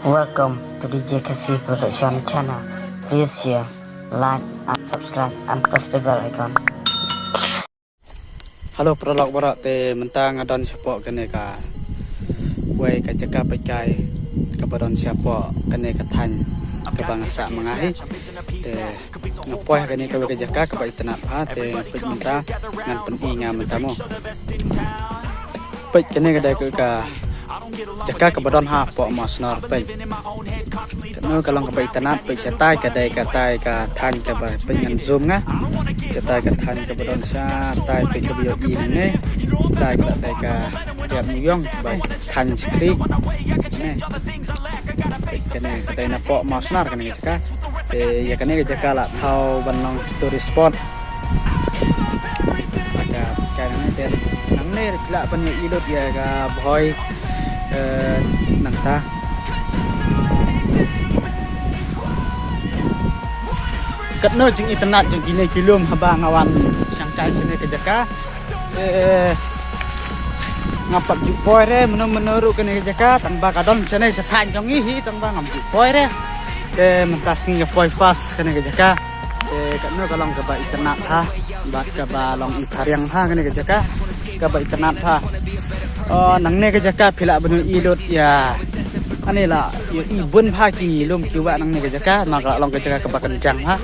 Welcome to DJ Kasi Production channel. Please share, like, and subscribe, and press the bell icon. Halo prolog barak te mentang adon siapa kene ka wei ka jaga pekai ka badon siapa kene ka tan ka bangsa mengahi te ngapoi kene ka wei ka jaga ka bai tanat ha te pej menta ngan pen inga mentamo pej kene ka dai ka jaga ka badon ha po mas nor pej no ka long ka bai tanat pej setai ka dai ka tai ka tan ka bai pej ngan zoom nga kita katakan kepada saya tai pekebio ini tai kita ka tiap miyong baik kan sekali ne kene kita na po masnar kan kita ya kene jaka la thau banlong tourist spot ada kan ne nang ne la banyak ilot ya ga boy nang ta Katno jeng internet jeng kini kilum haba ngawan sangkai sini ke jaka ngapak jupoi re menurut kene ke jaka tanpa kadon sini setan jong ihi tanpa ngam jupoi re mentas ngepoi fast kene ke jaka katno kalong ke ba internet ha bat ke ba long ipariang ha kene ke jaka ke ba internet ha nang ne ke jaka pila benu ilot ya ani lah ibun pagi lum kiwa nang ne ke jaka maka long ke jaka ke ba kencang ha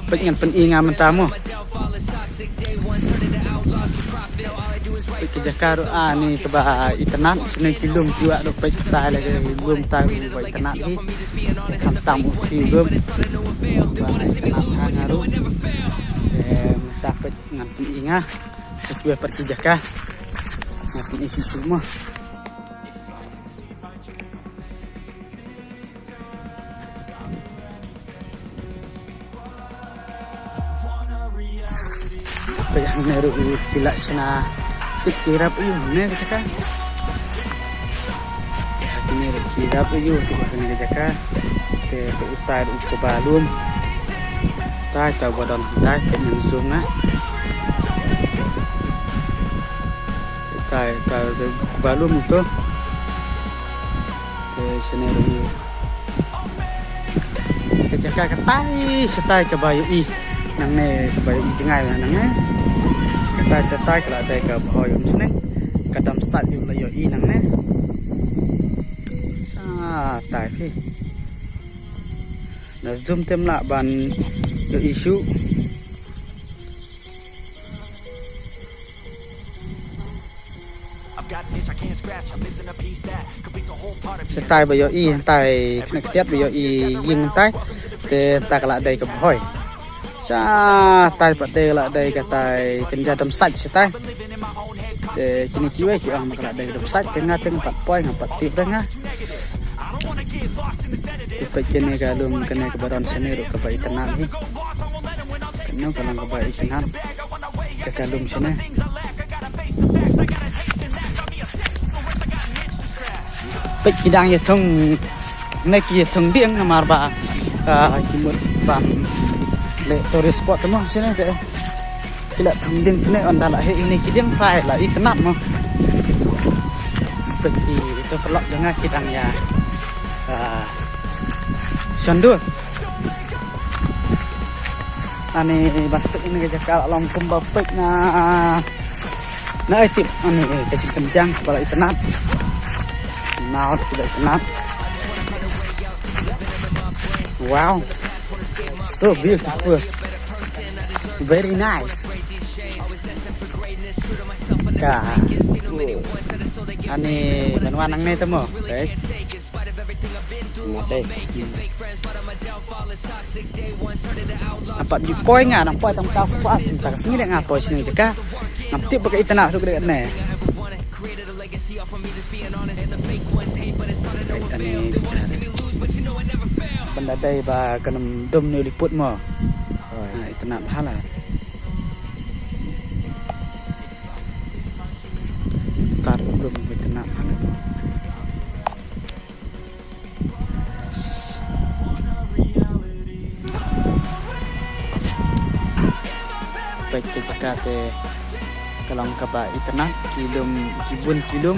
pengen peninga mentamu kejakaru ani keba internet sini kilum juga do pek tai lagi belum tahu buat internet ni tamu belum ngaru dapat ngan peninga sekian pergi jaka ngapi isi semua yang meru pilak sana tikirap iu ne jaka ini kirap iu tiba kene jaka te utai ke balum tai ta bodon tai ke zoom na tai ta balum itu te seneru iu ke jaka ke tai setai ke bayu i nang ne ke bayu i jengai nang ne kita setai kalau ada ke boy seneng kadam sat yu la yo i nang ne sa tai phi na zoom tem la ban yo issue setai ba yo i tai kena ketiap ba yo i ying tai te ta kalau ada ke boy tai pate la dai ka tai kenja dam sat setai de kini kiwe ki ang makala dai dam sat tengah teng 4 poin 4 tip tengah tipe kene ka lum kene ke baron sene ro ka bai tenang ni kene kalang ka bai tenang ka kalum sene pek kidang ye thong ne ki thong dieng amar ba kimut bam le tourist spot temo sini deh kila thunding sini onda lah ini kidang file lah ikenap mo pergi itu pelok dengan kidang ya sandur ani basket ini kerja kalau long kembapek nah tip ani kasih kencang kepala ikenap now tidak ikenap wow so beautiful, very nice. Ani menwanang ni temu, okay? Nade. Nampak di poin ngah, nampak tempat fast, tak sini dek ngapa sini jeka. Nampak pakai internet tu kedek ni. Ani benda day ba kanam dum ni liput mo itu nak hala tar belum itu nak hala baik kita kate kalau ka ba internet kilum kibun kilum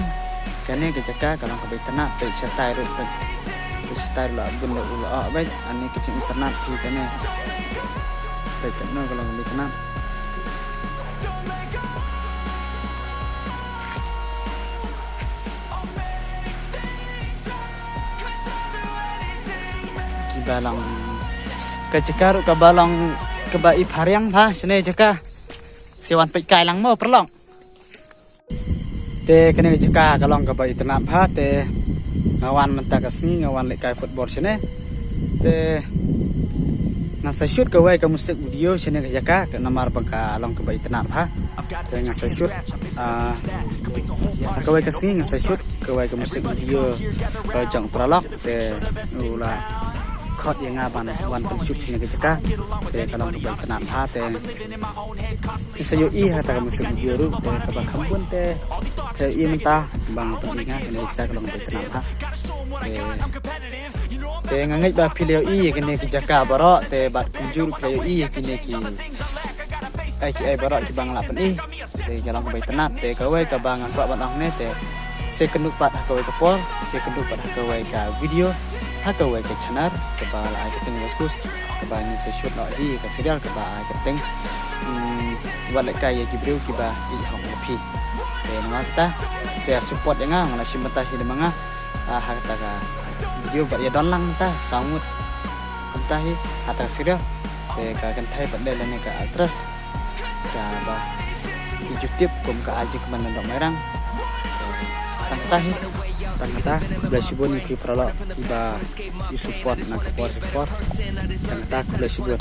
kene ke jaka kalau ke internet pe style ru pe style la bun la ba ani ke internet pi kene pe kene kalau ke internet ki balang ke jaka ru ke balang ke ba i phariang pha sene jaka siwan pe kai lang mo perlong te kene jaka kalong ka ba internet pha te ngawan menta ka sni ngawan le kai football sene te ngasa shoot ka wai ka musik video sene ka jaka ka namar pa ka long ka ba internet pha te ngasa shoot ka wai ka sni ngasa shoot ka wai ka musik video ka jang pralok te ula khot yang ngaban wan pa shoot sene ka jaka te kalong ka ba internet pha te isayo I hata ka musik video ru te ka ba khambun te i menta bang pentinga kene kita kalau ngambil tenang ha te ngangai ba pilio I kene ki jaka baro te bat kunjur pilio I kene ki ai baro ki bang lapan I te jalan ngambil tenang te kawai ka bang angka ban ang ne te se kenduk pat kawai ka por se kenduk pat kawai ka video ha kawai ka channel ka ba ai ka teng waskus ka ba ni se shoot no I ka serial ka ba ai ka teng wala kai ki brio ki ba I hong pi mata saya support dengan mana si mata hidup manga harta ka video ba ya don lang ta samut entah atau sira ka kan thai bad le ne ka terus ka ba YouTube kum ka aji ke mana dok merang entah tanta belasibun ki pralo iba di support na support tanta belasibun